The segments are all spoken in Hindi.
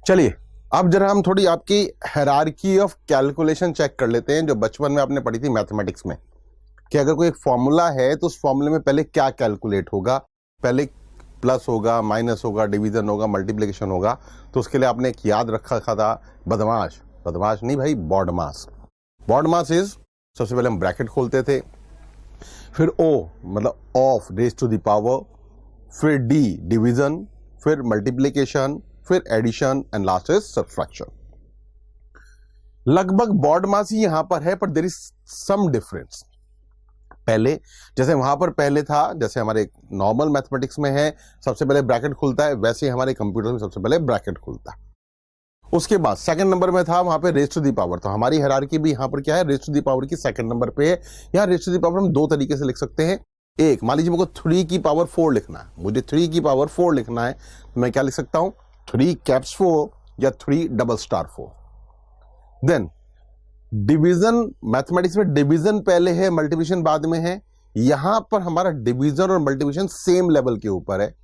चलिए अब जरा हम थोड़ी आपकी हायरार्की ऑफ कैलकुलेशन चेक कर लेते हैं, जो बचपन में आपने पढ़ी थी मैथमेटिक्स में, कि अगर कोई एक फॉर्मूला है तो उस फॉर्मूले में पहले क्या कैलकुलेट होगा। पहले प्लस होगा, माइनस होगा, डिवीजन होगा, मल्टीप्लिकेशन होगा। तो उसके लिए आपने एक याद रखा था बदमाश, बदमाश नहीं भाई, बॉडमास। बॉडमास इज, सबसे पहले हम ब्रैकेट खोलते थे, फिर ओ मतलब of raise to the power, फिर डी डिवीजन, फिर मल्टीप्लिकेशन, फिर addition and last is subtraction. लगभग बॉडमास ही यहां पर है, पर देयर इज सम डिफरेंस। पहले जैसे वहां पर पहले था, जैसे हमारे नॉर्मल मैथमेटिक्स में है सबसे पहले ब्रैकेट खुलता है, वैसे ही हमारे कंप्यूटर में सबसे पहले ब्रैकेट खुलता है। उसके बाद सेकंड नंबर में था वहां पे रेज टू दी पावर। तो हमारी हायरार्की भी यहां पर क्या है, रेज टू दी पावर की सेकंड नंबर पे है। यहां रेज टू दी पावर हम दो तरीके से लिख सकते हैं। एक, मान लीजिए मुझे 3 की पावर 4 लिखना है, मुझे 3 की पावर 4 लिखना है, तो मैं क्या लिख सकता हूं, 3 कैप्स 4 या 3 double star 4। Then division, mathematics में डिवीजन पहले है, मल्टीप्लिकेशन बाद में है। यहां पर हमारा डिवीजन और मल्टीप्लिकेशन सेम लेवल के ऊपर है।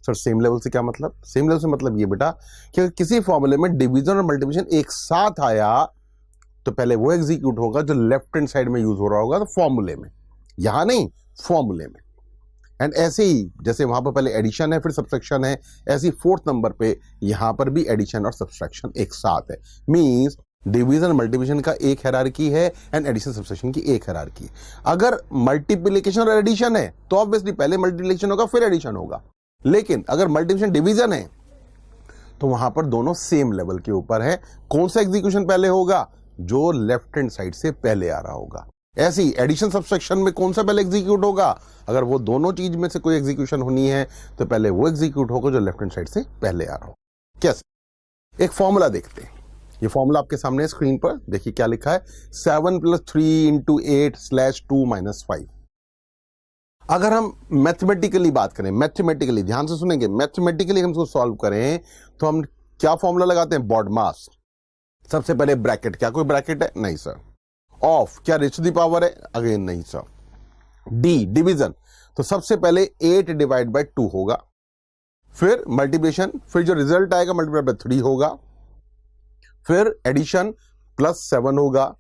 सर सेम लेवल से क्या मतलब? सेम लेवल से मतलब ये बेटा कि अगर किसी फॉर्मूले में डिवीजन और मल्टीप्लिकेशन एक साथ आया तो पहले वो एग्जीक्यूट होगा जो लेफ्ट हैंड साइड में यूज हो रहा होगा, तो फॉर्मूले में, यहां नहीं फॉर्मूले में। एंड ऐसे ही जैसे वहां पर पहले एडिशन है फिर सब्ट्रैक्शन है, ऐसे ही फोर्थ नंबर पे यहां पर भी एडिशन और सब्ट्रैक्शन एक साथ है। मींस डिवीजन मल्टीप्लिकेशन का एक हायरार्की है एंड एडिशन सब्ट्रैक्शन की एक हायरार्की। अगर मल्टीप्लिकेशन और एडिशन है तो ऑब्वियसली पहले मल्टीप्लिकेशन होगा फिर एडिशन होगा, लेकिन अगर मल्टीप्लिकेशन डिवीजन है तो वहां पर दोनों सेम लेवल के ऊपर है। कौन सा एग्जीक्यूशन पहले होगा? जो लेफ्ट हैंड साइड से पहले आ रहा होगा। ऐसे ही एडिशन सब्ट्रैक्शन में कौन सा पहले एग्जीक्यूट होगा? अगर वो दोनों चीज में से कोई एग्जीक्यूशन होनी है तो पहले वो एग्जीक्यूट होगा जो लेफ्ट हैंड साइड से पहले आ रहा हो। कैसे? एक फॉर्मूला देखते हैं। ये फॉर्मूला आपके सामने स्क्रीन पर देखिए क्या लिखा है, 7 + 3 × 8/2 - 5। अगर हम मैथमेटिकली बात करें, मैथमेटिकली ध्यान से सुनेंगे, मैथमेटिकली हम इसको सॉल्व करें तो हम क्या फॉर्मूला लगाते हैं? बॉडमास। सबसे पहले ब्रैकेट, क्या कोई ब्रैकेट है? नहीं सर। ऑफ, क्या रेज़ टू दी पावर है? अगेन नहीं सर। डी डिवीजन, तो सबसे पहले 8/2 होगा, फिर मल्टीप्लिकेशन, फिर जो रिजल्ट आएगा मल्टीप्लाई बाय 3 होगा, फिर एडिशन +7 होगा,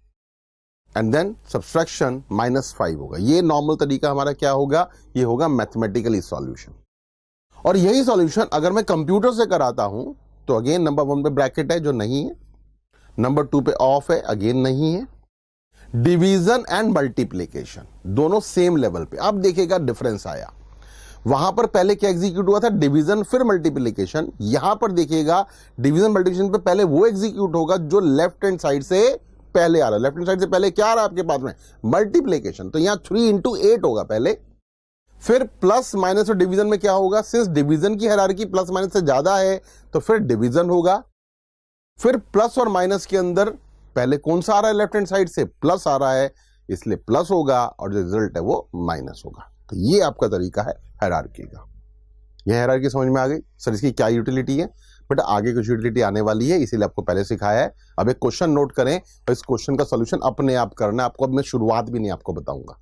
एंड देन सब्ट्रैक्शन -5 होगा। ये नॉर्मल तरीका हमारा क्या होगा? ये होगा मैथमेटिकली सॉल्यूशन। और यही सॉल्यूशन अगर मैं कंप्यूटर से कराता हूं तो अगेन नंबर 1 पे ब्रैकेट है जो नहीं है, नंबर 2 पे ऑफ है, अगेन नहीं है। डिवीजन एंड मल्टीप्लिकेशन दोनों सेम लेवल पे। अब देखिएगा डिफरेंस आया, वहां पर पहले क्या एग्जीक्यूट हुआ था? डिवीजन फिर मल्टीप्लिकेशन। यहां पर देखिएगा डिवीजन मल्टीप्लिकेशन पे पहले वो एग्जीक्यूट होगा जो लेफ्ट हैंड साइड से पहले आ रहा है। लेफ्ट हैंड साइड से पहले क्या आ रहा है आपके पास में? मल्टीप्लिकेशन। तो यहां 3 × 8 होगा पहले, फिर प्लस माइनस और डिवीजन में क्या होगा? सिंस डिवीजन की हायरार्की प्लस माइनस से ज्यादा है तो फिर डिवीजन होगा। फिर प्लस और माइनस के अंदर पहले कौन सा आ रहा है? लेफ्ट हैंड साइड से प्लस आ रहा है, इसलिए प्लस होगा और जो रिजल्ट है वो माइनस होगा। तो ये आपका तरीका है हायरार्की का। यह हायरार्की समझ में आ गई? सर इसकी क्या यूटिलिटी है? बट आगे कुछ यूटिलिटी आने वाली है, इसीलिए आपको पहले सिखाया है। अब एक क्वेश्चन नोट करें और इस क्वेश्चन का सॉल्यूशन अपने आप करना है आपको। अब मैं शुरुआत भी नहीं आपको बताऊंगा,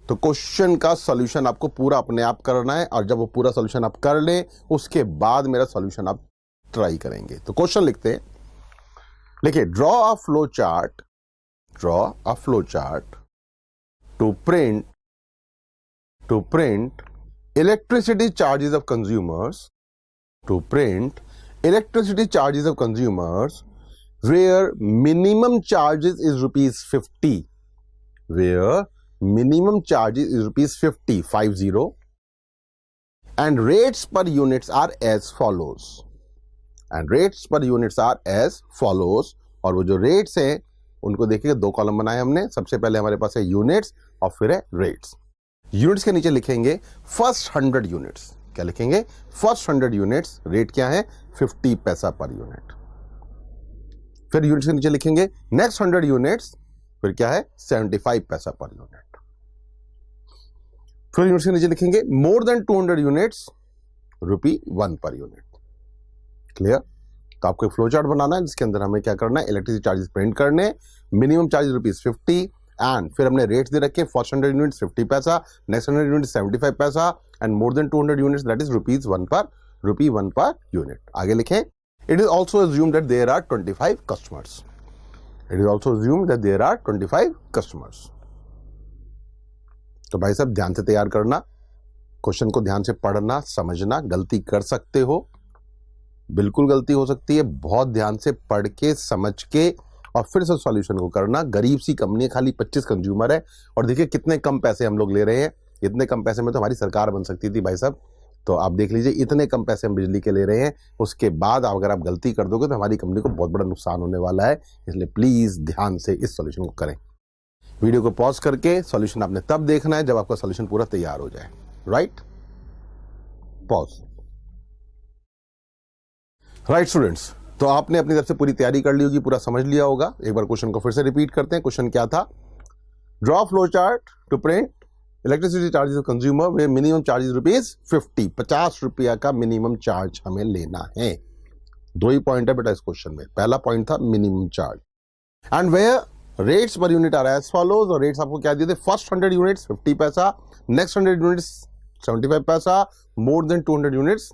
तो क्वेश्चन का सॉल्यूशन आपको पूरा अपने आप करना है, और जब वो पूरा सॉल्यूशन आप कर लें उसके बाद मेरा सॉल्यूशन आप ट्राई करेंगे। तो क्वेश्चन लिखते हैं, देखिए, draw a flow chart to print electricity charges of consumers, where minimum charges is ₹50, and rates per units are as follows, और वो जो रेट्स हैं उनको देखिए, दो कॉलम बनाए हमने। सबसे पहले हमारे पास है यूनिट्स और फिर है रेट्स। यूनिट्स के नीचे लिखेंगे फर्स्ट 100 यूनिट्स। क्या लिखेंगे? First 100 units. रेट क्या है? 50 पैसा पर यूनिट। फिर यूनिट्स के नीचे लिखेंगे नेक्स्ट 100 यूनिट्स, फिर क्या है? 75 पैसा पर यूनिट। फिर यूनिट्स के नीचे लिखेंगे more than 200 units, ₹1 per unit. Clear? तो आपको एक फ्लो चार्ट बनाना है जिसके अंदर हमें क्या करना है? इलेक्ट्रिसिटी चार्जेस प्रिंट करने, मिनिमम चार्जेस ₹50, एंड फिर हमने रेट्स दे रखे, फर्स्ट 100 यूनिट्स 50 पैसा, नेक्स्ट 100 यूनिट्स 75 पैसा, and more than 200 units that is ₹1 per unit. आगे लिखें It is also assumed that there are 25 customers. It is also assumed that there are 25 customers. तो भाई साहब ध्यान से तैयार करना, क्वेश्चन को ध्यान से पढ़ना, समझना। गलती कर सकते हो, बिल्कुल गलती हो सकती है। बहुत ध्यान से पढ़ के समझ के और फिर से सॉल्यूशन को करना। गरीब सी कंपनी, खाली 25 कंज्यूमर है और देखिए कितने कम पैसे हम लोग ले रहे हैं। इतने कम पैसे में तो हमारी सरकार बन सकती थी भाई साहब। तो आप देख लीजिए, इतने कम पैसे हम बिजली के ले रहे हैं, उसके बाद अगर आप गलती कर दोगे तो हमारी कंपनी को बहुत बड़ा नुकसान होने वाला है। इसलिए प्लीज ध्यान से इस सॉल्यूशन को करें। वीडियो को पॉज करके सॉल्यूशन आपने तब देखना है जब आपका सॉल्यूशन पूरा तैयार हो जाए। Right, pause. राइट स्टूडेंट्स, तो आपने अपनी तरफ से पूरी तैयारी कर ली होगी, पूरा समझ लिया होगा। एक बार क्वेश्चन को फिर से रिपीट करते हैं। क्वेश्चन क्या था? Draw flow chart to print electricity charges of consumer way minimum charges ₹50। 50 रुपया का मिनिमम चार्ज हमें लेना है। दो ही पॉइंट है बेटा इस क्वेश्चन में। पहला पॉइंट था minimum charge and where rates per unit are as follows. और रेट्स आपको क्या दिए थे? फर्स्ट 100 यूनिट्स 50 पैसा, नेक्स्ट 100 यूनिट्स 75 पैसा, more than 200 units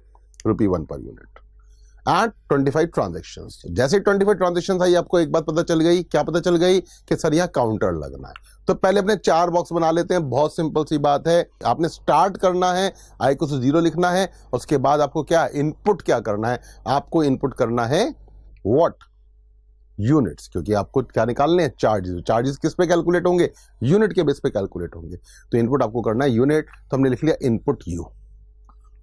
₹1 per unit and 25 transactions. जैसे 25 ट्रांजेक्शन्स आई, आपको एक बात पता चल गई। क्या पता चल गई? कि सर यहाँ काउंटर लगना है। तो पहले अपने 4 बॉक्स बना लेते हैं। बहुत सिंपल सी बात है। आपने स्टार्ट करना है, आई को 0 लिखना है। उसके बाद आपको क्या इनपुट क्या करना है? आपको इनपुट करना है व्हाट? यूनिट्स, क्योंकि आपको क्या निकालने हैं? चार्जेस। चार्जेस किस पे कैलकुलेट होंगे? यूनिट के बेस पे कैलकुलेट होंगे। तो इनपुट आपको करना है यूनिट। तो हमने लिख लिया इनपुट यू।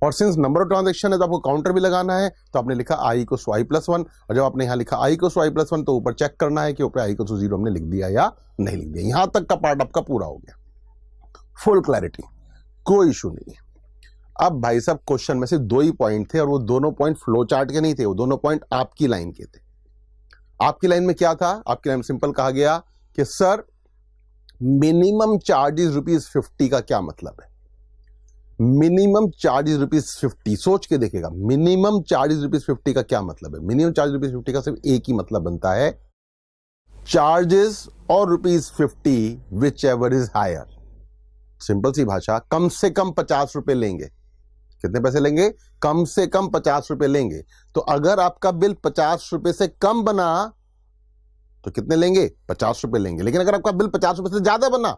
और सिंस नंबर ऑफ ट्रांजेक्शन है तो आपको काउंटर भी लगाना है। तो आपने लिखा i = i+1। और जब आपने यहां लिखा i = i+1 तो ऊपर चेक करना है कि ऊपर i = 0 हमने लिख दिया या नहीं लिख दिया। यहां तक का पार्ट आपका पूरा हो गया। फुल क्लैरिटी, कोई इशू नहीं है। अब भाई साहब क्वेश्चन में से 2 ही पॉइंट थे और वो दोनों पॉइंट फ्लो चार्ट के नहीं थे, वो दोनों पॉइंट आपकी लाइन के थे। आपकी लाइन में क्या था? आपकी लाइन में सिंपल कहा गया कि सर मिनिमम चार्जेस ₹50 का क्या मतलब है? Minimum charges ₹50। सोच के देखेगा, मिनिमम चार्जेस ₹50 का क्या मतलब है? मिनिमम चार्जेस ₹50 का सिर्फ एक ही मतलब बनता है, चार्जेस और ₹50 whichever is higher. Simple सी भाषा, कम से कम 50 रुपए लेंगे। कितने पैसे लेंगे? कम से कम 50 रुपए लेंगे। तो अगर आपका बिल 50 रुपए से कम बना तो कितने लेंगे? 50 रुपए लेंगे। लेकिन अगर आपका बिल 50 रुपए से ज्यादा बना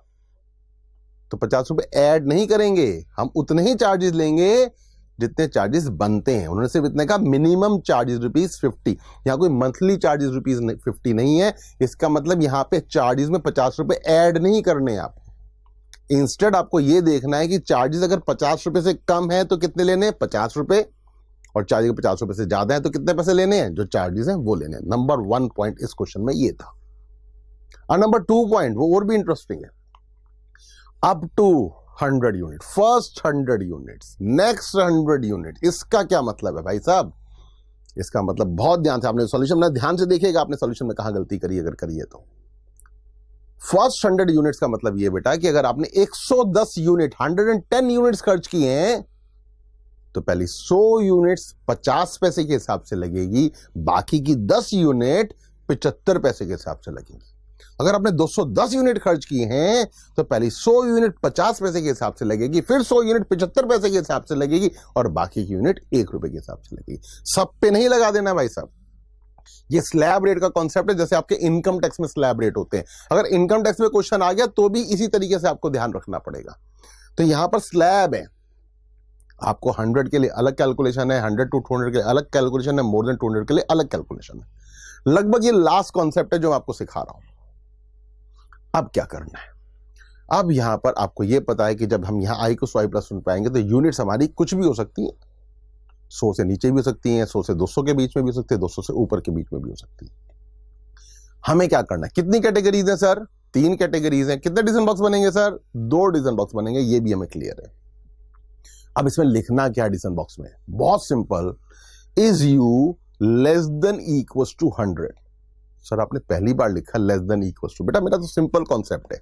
तो 50 रुपए ऐड नहीं करेंगे, हम उतने ही चार्जेस लेंगे जितने चार्जेस बनते हैं। उन्होंने सिर्फ इतने का मिनिमम चार्जेस ₹50। यहां कोई मंथली चार्जेस ₹50 नहीं है। इसका मतलब यहां पे चार्जेस में 50 रुपए ऐड नहीं करने हैं आपको। इंस्टेड आपको यह देखना है कि चार्जेस अगर 50 रुपए से कम है तो कितने लेने हैं? 50 रुपए। और चार्जेस 50 रुपए से ज्यादा है तो कितने पैसे लेने हैं? जो चार्जेस हैं वो लेने हैं। नंबर 1 पॉइंट इस क्वेश्चन में ये था। और नंबर 2 पॉइंट वो और भी इंटरेस्टिंग है। Up to 100 unit, first 100 units, next 100 unit. इसका क्या मतलब है भाई साहब? इसका मतलब बहुत ध्यान से आपने सॉल्यूशन में ध्यान से देखिएगा, आपने सॉल्यूशन में कहां गलती करी अगर करिए तो। फर्स्ट 100 यूनिट्स का मतलब यह बेटा कि अगर आपने 110 यूनिट 110 यूनिट्स खर्च किए हैं तो पहली 100 यूनिट्स 50 पैसे के हिसाब से लगेगी, बाकी की 10 यूनिट 75 पैसे के हिसाब से लगेगी। अगर आपने 210 यूनिट खर्च किए हैं तो पहली 100 यूनिट 50 पैसे के हिसाब से लगेगी, फिर 100 यूनिट 75 पैसे के हिसाब से लगेगी और बाकी की यूनिट ₹1 के हिसाब से लगेगी। सब पे नहीं लगा देना भाई साहब। ये स्लैब रेट का कॉन्सेप्ट है, जैसे आपके इनकम टैक्स में स्लैब रेट होते हैं। अगर इनकम टैक्स में क्वेश्चन आ गया तो भी इसी तरीके से आपको ध्यान रखना पड़ेगा। तो यहां पर स्लैब है, आपको 100 के लिए अलग कैलकुलेशन है, 100 to 200 के लिए अलग कैलकुलेशन है, मोर देन 200 के लिए अलग कैलकुलेशन है। लगभग ये लास्ट कॉन्सेप्ट है जो मैं आपको सिखा रहा हूं। अब क्या करना है? अब यहां पर आपको यह पता है कि जब हम यहां i को i+1 पाएंगे तो यूनिट्स हमारी कुछ भी हो सकती है। 100 से नीचे भी हो सकती हैं, 100 से 200 के बीच में भी हो सकती है, 200 से ऊपर के बीच में भी हो सकती है। हमें क्या करना है? कितनी कैटेगरीज है सर? 3 कैटेगरीज हैं। कितने डिसीजन बॉक्स बनेंगे सर? 2 डिसीजन बॉक्स बनेंगे, ये भी हमें क्लियर है। अब इसमें लिखना क्या डिसीजन बॉक्स में? बहुत simple, is u less than equals to 100। Sir आपने पहली बार लिखा लेस देन इक्वल्स टू। बेटा मेरा तो सिंपल कॉन्सेप्ट है।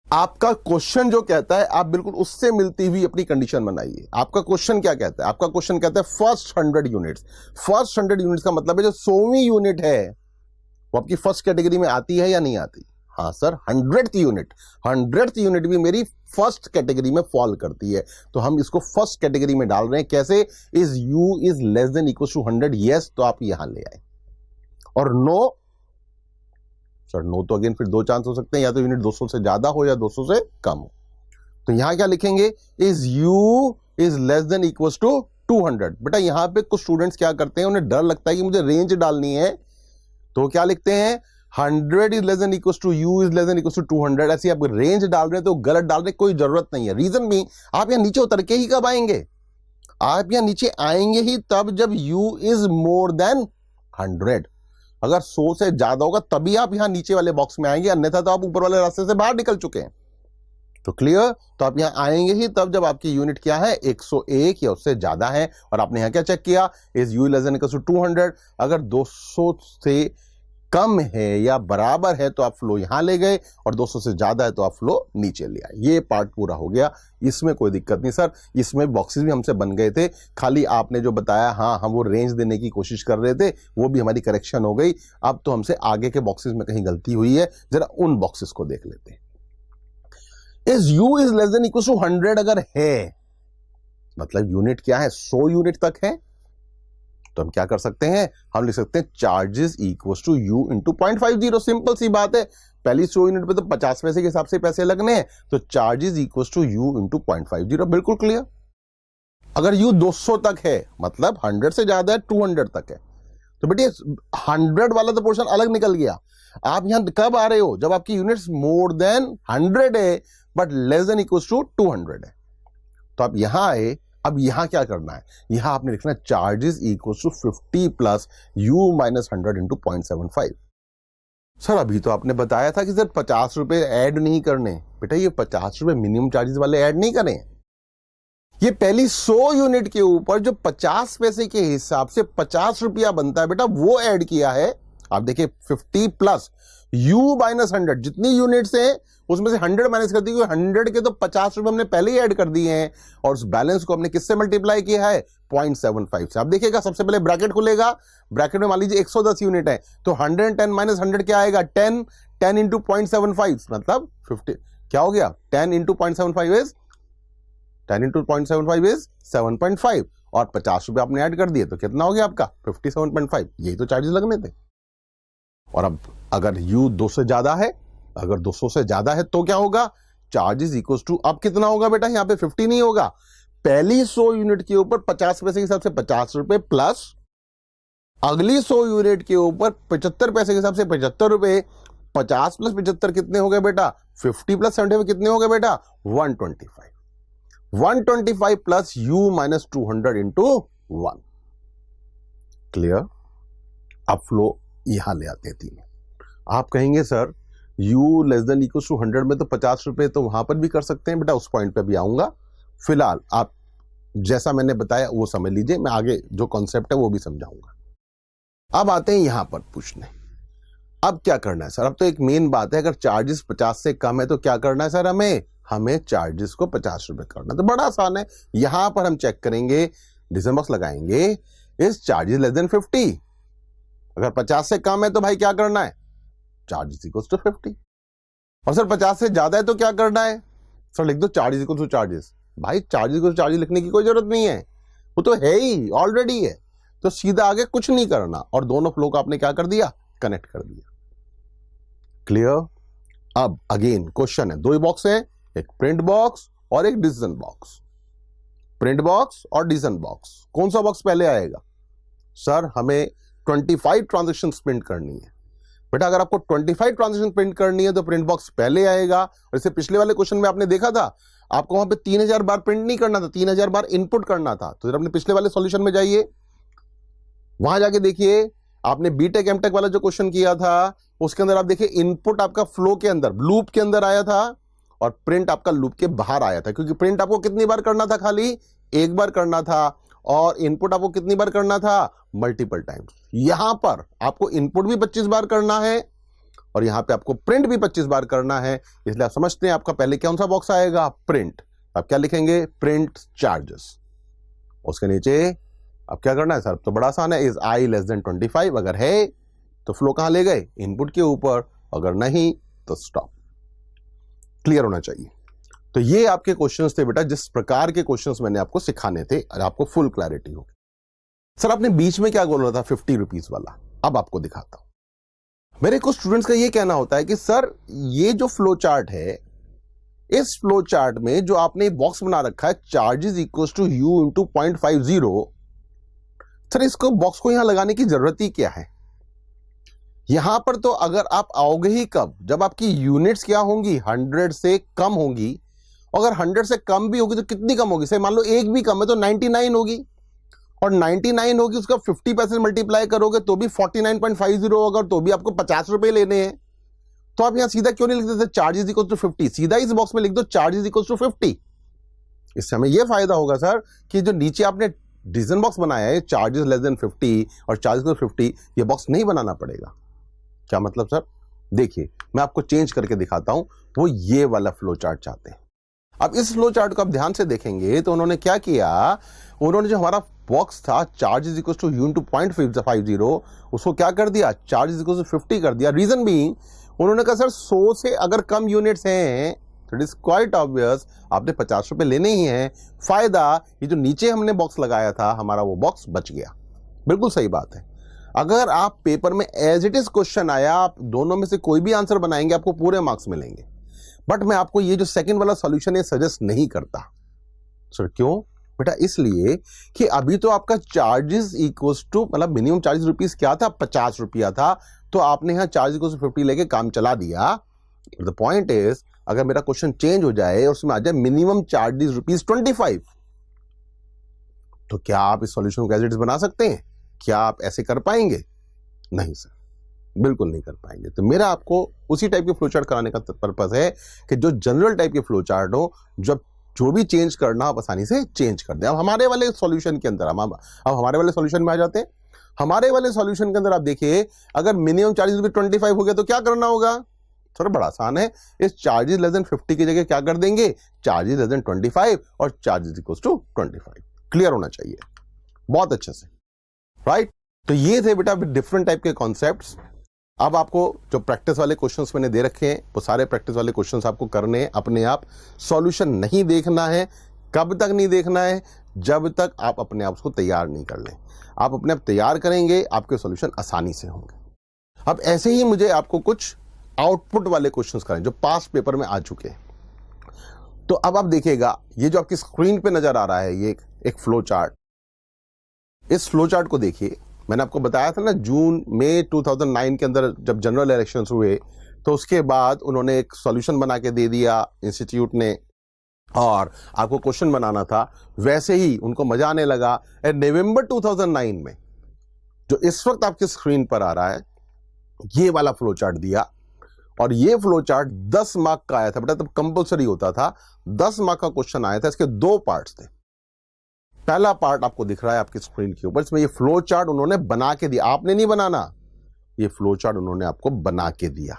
आपका क्वेश्चन जो कहता है आप बिल्कुल उससे मिलती हुई अपनी कंडीशन बनाइए। आपका क्वेश्चन क्या कहता है? आपका क्वेश्चन कहता है फर्स्ट 100 यूनिट्स। फर्स्ट 100 यूनिट्स का मतलब है जो 100वीं यूनिट है वो आपकी फर्स्ट कैटेगरी में आती है या नहीं आती? हाँ sir, 100th unit, 100th unit भी मेरी फर्स्ट कैटेगरी में फॉल करती है, तो हम इसको फर्स्ट कैटेगरी में डाल रहे हैं। कैसे? Is u is less than equal to 100, yes, तो आप यहां ले आए। और नो सर, नो तो अगेन फिर दो चांस हो सकते हैं, या तो यूनिट 200 से ज्यादा हो या 200 से कम हो। तो यहां क्या लिखेंगे? Is u is less than equal to 200। बेटा यहां पे कुछ स्टूडेंट्स क्या करते हैं, उन्हें डर लगता है कि मुझे रेंज डालनी है, तो क्या लिखते हैं? 100 is less than equal to u is less than equal to 200। ऐसी आप रेंज डाल रहे हैं तो गलत डाल रहे, कोई जरूरत नहीं है। रीजन भी, आप यहां नीचे उतर के ही कब आएंगे? आप यहां नीचे आएंगे ही तब जब u इज मोर देन 100। अगर 100 से ज्यादा होगा तभी आप यहां नीचे वाले बॉक्स में आएंगे, अन्यथा तो आप ऊपर वाले रास्ते से बाहर निकल चुके हैं। तो क्लियर? तो आप यहां आएंगे ही तब जब आपकी यूनिट क्या है? 101 या उससे ज्यादा है। और आपने यहां क्या चेक किया? Is u less than equal to 200। अगर 200 से कम है या बराबर है तो आप फ्लो यहां ले गए, और 200 से ज्यादा है तो आप फ्लो नीचे ले आए। ये पार्ट पूरा हो गया, इसमें कोई दिक्कत नहीं सर। इसमें बॉक्सेस भी हमसे बन गए थे, खाली आपने जो बताया, हाँ हम वो रेंज देने की कोशिश कर रहे थे, वो भी हमारी करेक्शन हो गई। अब तो हमसे आगे के बॉक्सेस में कहीं गलती हुई है, जरा उन बॉक्सेस को देख लेते हैं। Is u is less than equal to 100 अगर है, मतलब यूनिट क्या है? 100 यूनिट तक है, तो हम क्या कर सकते हैं? हम लिख सकते हैं charges equal to u into 0.50। Simple सी बात है, पहली 100 यूनिट पे तो 50 पैसे के हिसाब से पैसे लगने हैं, तो charges equal to u into 0.50। बिल्कुल क्लियर। अगर यू 200 तक है, मतलब 100 से ज्यादा है, 200 तक है, तो बेटे 100 वाला तो पोर्शन अलग निकल गया। आप यहां कब आ रहे हो? जब आपकी यूनिट्स मोर देन 100 है but less than equal to 200 है, तो आप यहां आए। अब यहां क्या करना है? यहां आपने लिखना है charges equal to 50 plus u minus 100 into 0.75। Sir अभी तो आपने बताया था कि सर 50 रुपए ऐड नहीं करने। बेटा ये 50 रुपए मिनिमम चार्जेस वाले ऐड नहीं करें, ये पहली 100 यूनिट के ऊपर जो 50 पैसे के हिसाब से 50 रुपया बनता है, बेटा वो ऐड किया है। आप देखिए 50 प्लस u माइनस 100, जितनी यूनिट्स हैं उसमें से 100 माइनस कर दी, 100 के तो 50 रुपए हमने पहले ही ऐड कर दिए हैं, और उस बैलेंस को हमने किससे मल्टीप्लाई किया है? 0.75 से। आप देखिएगा सबसे पहले ब्रैकेट खुलेगा, ब्रैकेट में मान लीजिए 110 यूनिट है, तो 110 माइनस 100 क्या आएगा? 10 इंटू 0.75, मतलब 50। क्या हो गया? 10 इंटू 0.75 इज 10 इंटू 0.75 इज 7.5, और 50 रुपए आपने ऐड कर दिए, तो कितना हो गया आपका? 57.5। यही तो चार्जेस लगने थे। और अब अगर u 2 से ज्यादा है, अगर 200 से ज्यादा है तो क्या होगा? चार्जेस इक्वल टू, अब कितना होगा बेटा? यहां पे 50 नहीं होगा, पहली 100 यूनिट के ऊपर 50 पैसे के हिसाब से 50 रुपए, प्लस अगली 100 यूनिट के ऊपर 75 पैसे के हिसाब से 75 रुपए। 50 प्लस 75 कितने हो गए बेटा? 50 प्लस 75 कितने हो गए बेटा? 125। 125 plus u minus 200 into 1। Clear? अब फ्लो यहां ले आते हैं तीन। आप कहेंगे sir u less than equal to 100 में तो 50 रुपए तो वहां पर भी कर सकते हैं। बेटा उस पॉइंट पे भी आऊंगा, फिलहाल आप जैसा मैंने बताया वो समझ लीजिए, मैं आगे जो कॉन्सेप्ट है वो भी समझाऊंगा। अब आते हैं यहां पर पूछने, अब क्या करना है सर? अब तो एक मेन बात है, अगर चार्जेस 50 से कम है तो क्या करना है सर? हमें चार्जेस को 50 रुपए करना। तो बड़ा आसान है, यहां पर हम चेक करेंगे, डिसीजन बॉक्स लगाएंगे, इज चार्जेस लेस देन 50। अगर 50 से कम है तो भाई क्या करना है? Charges equal to 50। और सर 50 से ज्यादा है तो क्या करना है? सर लिख दो चार्जेस इक्वल टू चार्जेस। भाई चार्जेस इक्वल टू चार्जेस लिखने की कोई जरूरत नहीं है, वो तो है ही, ऑलरेडी है, तो सीधा आगे कुछ नहीं करना, और दोनों फ्लो को आपने क्या कर दिया? कनेक्ट कर दिया। क्लियर? अब अगेन क्वेश्चन है, दो ही बॉक्स है, एक प्रिंट बॉक्स और एक डिसीजन बॉक्स। प्रिंट बॉक्स और डिसीजन बॉक्स, कौन सा बॉक्स पहले आएगा? सर हमें 25 ट्रांजेक्शन प्रिंट करनी है। बेटा अगर आपको 25 ट्रांजेक्शन प्रिंट करनी है तो प्रिंट बॉक्स पहले आएगा। और इससे पिछले वाले क्वेश्चन में आपने देखा था, आपको वहां पे 3000 बार प्रिंट नहीं करना था, 3000 बार इनपुट करना था। तो जब अपने पिछले वाले सॉल्यूशन में जाइए, वहां जाके देखिए, आपने बीटेक एमटेक वाला जो क्वेश्चन किया था उसके अंदर आप देखिए इनपुट आपका फ्लो के अंदर, लूप के अंदर आया था, और प्रिंट आपका लूप के बाहर आया था, क्योंकि प्रिंट आपको कितनी बार करना था? खाली एक बार करना था, और इनपुट आपको कितनी बार करना था? Multiple times. यहां पर आपको इनपुट भी 25 बार करना है, और यहां पे आपको प्रिंट भी 25 बार करना है। इसलिए आप समझते हैं आपका पहले कौन सा बॉक्स आएगा? प्रिंट। आप क्या लिखेंगे? Print charges. उसके नीचे अब क्या करना है सर? तो बड़ा आसान है, इज आई लेस देन 25। अगर है तो फ्लो कहां ले गए? इनपुट के ऊपर, अगर नहीं तो स्टॉप। क्लियर होना चाहिए। तो ये आपके क्वेश्चंस थे बेटा, जिस प्रकार के क्वेश्चंस मैंने आपको सिखाने थे और आपको फुल क्लैरिटी हो। सर आपने बीच में क्या बोला था 50 रुपीज वाला, अब आपको दिखाता हूं। मेरे कुछ स्टूडेंट्स का ये कहना होता है कि सर ये जो फ्लो चार्ट है, इस फ्लो चार्ट में जो आपने बॉक्स बना रखा है charges equals to u into 0.50, sir इसको बॉक्स को यहां लगाने की जरूरत ही क्या है? यहां पर तो अगर आप आओगे ही कब, जब आपकी यूनिट्स क्या होंगी, 100 से कम होंगी। अगर 100 से कम भी होगी तो कितनी कम होगी? से मान लो एक भी कम है तो 99 होगी, और 99 होगी उसका 50% मल्टीप्लाई करोगे तो भी 49.50 होगा, तो भी आपको 50 रुपए लेने हैं। तो आप यहां सीधा क्यों नहीं लिख देते चार्जेस इक्वल टू 50? सीधा इस बॉक्स में लिख दो चार्जेस इक्वल टू 50। इससे हमें यह फायदा होगा सर कि जो नीचे आपने डिसीजन बॉक्स बनाया है चार्जेस लेस देन 50 और चार्जेस इक्वल 50, ये बॉक्स नहीं बनाना पड़ेगा। क्या मतलब सर? देखिए मैं आपको चेंज करके दिखाता हूं। वो ये वाला फ्लो चार्ट चाहते हैं। अब इस फ्लो चार्ट को आप ध्यान से देखेंगे तो उन्होंने क्या किया, उन्होंने जो हमारा बॉक्स था charges equal to u into 0.50, उसको क्या कर दिया, चार्जेस इक्वल टू 50 कर दिया। रीजन बीइंग, उन्होंने कहा सर 100 से अगर कम यूनिट्स हैं तो इट इज क्वाइट ऑब्वियस आपने 50 रुपए लेने ही हैं। फायदा ये जो नीचे हमने बॉक्स लगाया था हमारा वो बॉक्स बच गया। बिल्कुल सही बात है। अगर आप पेपर में एज इट इज क्वेश्चन आया, आप दोनों में से कोई भी आंसर बनाएंगे आपको पूरे मार्क्स मिलेंगे। बट मैं आपको ये जो सेकंड वाला सॉल्यूशन है सजेस्ट नहीं करता। सर क्यों बेटा? इसलिए कि अभी तो आपका चार्जेस इक्वल्स टू मतलब मिनिमम चार्जेस रुपीज क्या था, 50 रुपया था, तो आपने यहां चार्ज इक्वल्स टू 50 लेके काम चला दिया। द पॉइंट इज अगर मेरा क्वेश्चन चेंज हो जाए और उसमें आ जाए मिनिमम चार्जेस रुपीज 25, तो क्या आप इस सॉल्यूशन को एज इट इज बना सकते हैं? क्या आप ऐसे कर पाएंगे? नहीं सर, बिल्कुल नहीं कर पाएंगे। तो मेरा आपको उसी टाइप के फ्लो चार्ट कराने का पर्पस है कि जो जनरल टाइप के फ्लो चार्ट हो, जब जो भी चेंज करना आप आसानी से चेंज कर दें। अब हमारे वाले सॉल्यूशन के अंदर अब हमारे वाले सॉल्यूशन में आ जाते हैं। हमारे वाले सॉल्यूशन के अंदर आप देखिए, अगर मिनिमम चार्जेस भी 25 हो गया तो क्या करना होगा? सर बड़ा आसान है, इस चार्जेस लेस देन 50 की जगह क्या कर देंगे, चार्जेस लेस देन 25 और चार्जेस इक्वल्स टू 25। क्लियर होना चाहिए बहुत अच्छे से, राइट? तो ये थे बेटा डिफरेंट टाइप के कॉन्सेप्ट्स। अब आपको जो प्रैक्टिस वाले क्वेश्चंस मैंने दे रखे हैं वो सारे प्रैक्टिस वाले क्वेश्चंस आपको करने हैं अपने आप। सॉल्यूशन नहीं देखना है। कब तक नहीं देखना है? जब तक आप अपने आप उसको तैयार नहीं कर लें। आप अपने आप तैयार करेंगे, आपके सॉल्यूशन आसानी से होंगे। अब ऐसे ही मुझे आपको कुछ आउटपुट वाले क्वेश्चंस करें जो पास्ट पेपर में आ चुके हैं। तो अब आप देखिएगा, ये जो आपकी स्क्रीन पे नजर आ रहा है ये एक फ्लो चार्ट। इस फ्लो चार्ट को देखिए। मैंने आपको बताया था ना, मई 2009 के अंदर जब जनरल इलेक्शंस हुए तो उसके बाद उन्होंने एक सॉल्यूशन बना के दे दिया इंस्टीट्यूट ने, और आपको क्वेश्चन बनाना था। वैसे ही उनको मजा आने लगा। नवंबर 2009 में जो इस वक्त आपकी स्क्रीन पर आ रहा है ये वाला फ्लो चार्ट दिया, और ये फ्लो चार्ट 10 मार्क का आया था बेटा, तब कंपलसरी होता था। 10 मार्क का क्वेश्चन आया था। इसके 2 पार्ट्स थे। पहला पार्ट आपको दिख रहा है आपकी स्क्रीन के ऊपर, इसमें ये फ्लो चार्ट उन्होंने बना के दिया। आपने नहीं बनाना, ये फ्लो चार्ट उन्होंने आपको बना के दिया।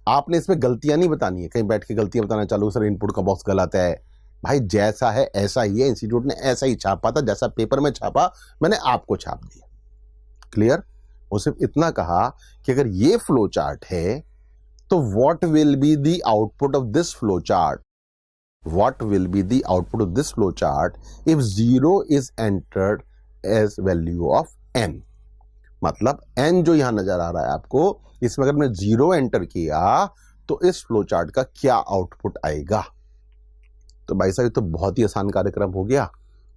आपने इसमें गलतियां नहीं बतानी है, कहीं बैठ के गलतियां बताना चालू, सर इनपुट का बॉक्स गलत है। भाई जैसा है ऐसा ही है, इंस्टीट्यूट ने ऐसा ही छापा था, जैसा पेपर में छापा मैंने आपको छाप दिया। क्लियर? वो सिर्फ इतना कहा कि अगर ये फ्लो चार्ट है तो what will be the output of this flow chart, what will be the output of this flow chart if 0 is entered as value of n। मतलब n जो यहां नजर आ रहा है आपको, इसमें अगर मैं 0 एंटर किया तो इस फ्लो चार्ट का क्या आउटपुट आएगा। तो भाई साहब ये तो बहुत ही आसान कार्यक्रम हो गया।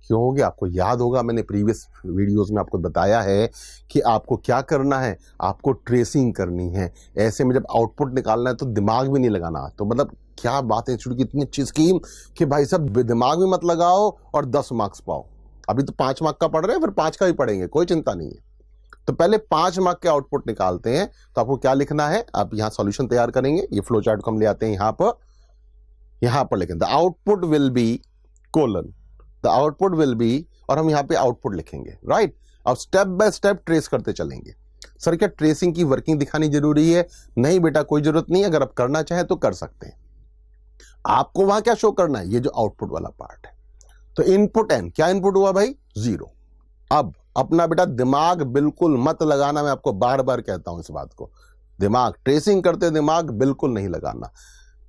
क्यों हो गया? आपको याद होगा मैंने प्रीवियस वीडियोस में आपको बताया है कि आपको क्या करना है, आपको ट्रेसिंग करनी है। ऐसे में जब आउटपुट निकालना है तो दिमाग भी नहीं लगाना। तो मतलब क्या बात है इंस्टीट्यूट की इतनी अच्छी स्कीम कि भाई साहब दिमाग भी मत लगाओ और 10 मार्क्स पाओ। अभी तो 5 मार्क का पढ़ रहे हैं, फिर 5 का भी पढ़ेंगे, कोई चिंता नहीं है। तो पहले 5 मार्क के आउटपुट निकालते हैं। तो आपको क्या लिखना है, आप यहाँ सॉल्यूशन तैयार करेंगे। ये फ्लो चार्ट को हम ले आते हैं यहाँ पर लिखें the output will B colon, the output will B, और हम यहाँ पे आउटपुट लिखेंगे, राइट। अब स्टेप बाय स्टेप ट्रेस करते चलेंगे। सर क्या ट्रेसिंग की वर्किंग दिखानी जरूरी है? नहीं बेटा, कोई जरूरत नहीं। अगर आप करना चाहें तो कर सकते हैं। आपको वहां क्या शो करना है, ये जो आउटपुट वाला पार्ट है। तो इनपुट n, क्या इनपुट हुआ भाई? 0। अब अपना बेटा दिमाग बिल्कुल मत लगाना, मैं आपको बार बार कहता हूं इस बात को। दिमाग, ट्रेसिंग करते दिमाग बिल्कुल नहीं लगाना।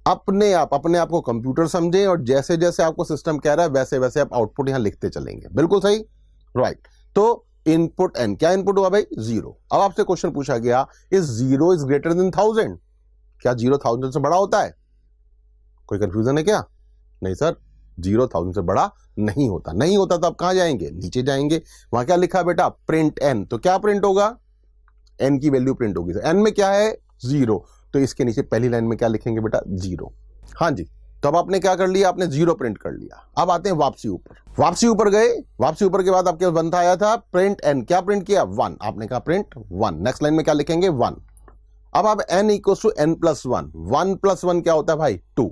अपने आप को कंप्यूटर समझें और जैसे जैसे आपको सिस्टम कह रहा है वैसे वैसे आप आउटपुट यहां लिखते चलेंगे। बिल्कुल सही, राइट। तो इनपुट एन, क्या इनपुट हुआ भाई? 0। अब आपसे क्वेश्चन पूछा गया इज 0 इज ग्रेटर देन 1000? क्या 0 1000 से बड़ा होता है? कोई कंफ्यूजन है क्या? नहीं सर, 0 1000 से बड़ा नहीं होता। नहीं होता तो आप कहां जाएंगे? नीचे जाएंगे। वहां क्या लिखा बेटा? Print n. तो क्या प्रिंट होगा? एन की वैल्यू प्रिंट होगी। एन में क्या है? 0। तो इसके नीचे पहली लाइन में क्या लिखेंगे बेटा? 0। हाँ जी, तो अब आपने क्या कर लिया? आपने 0 प्रिंट कर लिया। अब आते हैं वापसी ऊपर। वापसी ऊपर गए, वापसी ऊपर के बाद आपके पास बनता आया था प्रिंट एन। क्या प्रिंट किया? 1। आपने कहा प्रिंट 1। नेक्स्ट लाइन में क्या लिखेंगे? 1। अब आप n equals to n plus 1। 1 plus 1 क्या होता है भाई? 2।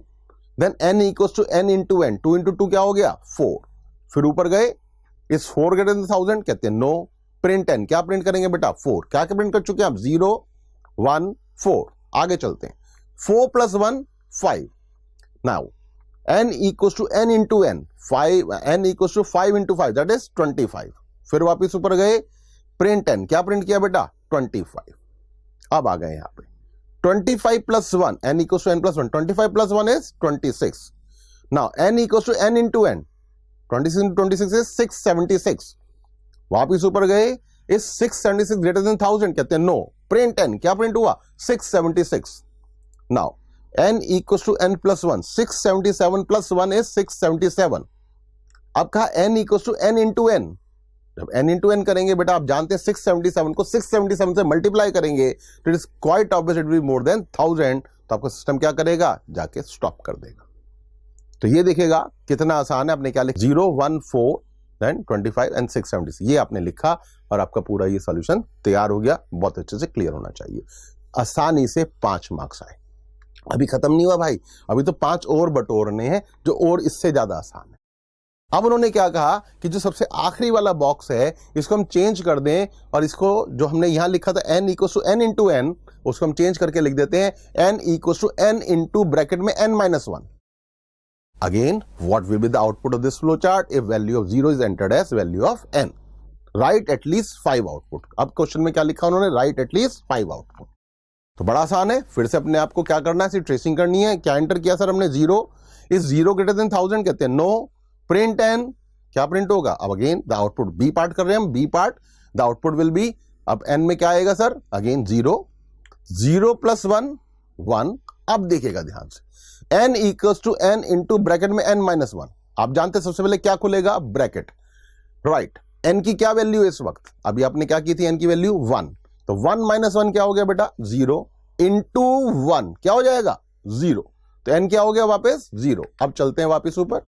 Then n equals to n into n। 2 into 2 क्या हो गया? 4। फिर ऊपर गए, इस 4 ग्रेटर देन 1000? कहते हैं नो। प्रिंट n, क्या प्रिंट करेंगे बेटा? 4। क्या प्रिंट कर चुके हैं आप? 0 1 4। आगे चलते हैं। 4 plus 1 5। Now n equals to n into n। 5, n equals to 5 into 5 that is 25। फिर वापिस ऊपर गए, प्रिंट n, क्या प्रिंट किया बेटा? 25। अब आ गए यहां पे 25 plus 1, n equals to n plus 1। 25 plus 1 is 26। Now n equals to n into n। 26 into 26 is 676। वापिस ऊपर गए, इज 676 ग्रेटर देन 1000? कहते हैं नो। प्रिंट n, क्या प्रिंट हुआ? 676। Now n equals to n plus 1। 677 plus 1 is 677। अब कहा n equals to n into n। जब n इंटू n करेंगे बेटा, आप जानते हैं 677 को 677 से मल्टीप्लाई करेंगे तो it is quite obvious it will be more than 1000। तो आपका सिस्टम क्या करेगा? जाके स्टॉप कर देगा। तो ये देखेगा कितना आसान है। आपने क्या लिखा? 0 1 4 देन 25 एंड 676। ये आपने लिखा और आपका पूरा ये सॉल्यूशन तैयार हो गया। बहुत अच्छे से क्लियर होना चाहिए। आसानी से 5 मार्क्स आए। अभी खत्म नहीं हुआ भाई, अभी तो 5 और बटोरने हैं जो और इससे ज्यादा आसान है। अब उन्होंने क्या कहा कि जो सबसे आखिरी वाला बॉक्स है इसको हम चेंज कर दें और इसको जो हमने यहां लिखा था n equals to n into n, उसको हम चेंज करके लिख देते हैं n equals to n into bracket में n minus 1। Again what will be the output of this flow chart if value of 0 is entered as value of n? Write at least 5 output. अब क्वेश्चन में क्या लिखा उन्होंने? Write at least 5 output. तो बड़ा आसान है। फिर से अपने आप को क्या करना है? सिर्फ ट्रेसिंग करनी है। क्या एंटर किया सर हमने? 0। Is 0 greater than 1000? कहते हैं नो। प्रिंट n, क्या प्रिंट होगा? अब again the output B part कर रहे हैं हम। B part the output will be, अब n में क्या आएगा सर? अगेन 0। 0 प्लस 1 1। अब देखिएगा ध्यान से, n equals to n into bracket में n माइनस 1। आप जानते हैं सबसे पहले क्या खुलेगा? Bracket, right. n की क्या वैल्यू है इस वक्त? अभी आपने क्या की थी? n की वैल्यू 1। तो 1 माइनस 1 क्या हो गया बेटा? 0 इंटू 1 क्या हो जाएगा? 0। तो n क्या हो गया? वापस 0। अब चलते हैं वापस ऊपर।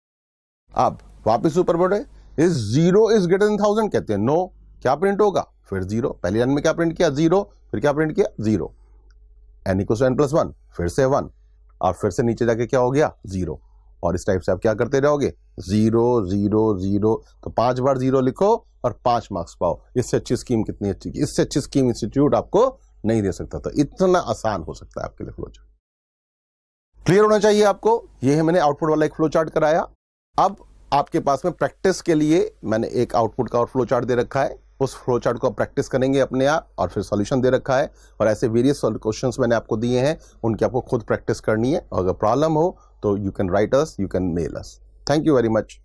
अब वापस ऊपर बढ़े, इज 0 इज ग्रेटर देन 1000? कहते हैं नो। क्या प्रिंट होगा? फिर 0। पहले n में क्या प्रिंट किया? 0। फिर क्या प्रिंट किया? 0। n equals to n plus 1, फिर से 1 और फिर से नीचे जाके क्या हो गया? 0। और इस टाइप से आप क्या करते रहोगे? 0 0 0। तो 5 बार 0 लिखो और 5 मार्क्स पाओ। इससे अच्छी स्कीम कितनी अच्छी, इससे अच्छी स्कीम इंस्टीट्यूट आपको नहीं दे सकता था। इतना आसान हो सकता है आपके लिए फ्लो चार्ट। क्लियर होना चाहिए आपको। ये है मैंने आउटपुट वाला एक फ्लो चार्ट कराया। अब आपके पास में प्रैक्टिस के लिए मैंने एक आउटपुट का और फ्लो चार्ट दे रखा है। उस फ्लो चार्ट को आप प्रैक्टिस करेंगे अपने आप और फिर सॉल्यूशन दे रखा है। और ऐसे वेरियस क्वेश्चंस मैंने आपको दिए हैं, उनकी आपको खुद प्रैक्टिस करनी है। और अगर प्रॉब्लम हो तो you can write us, you can mail us. Thank you very much.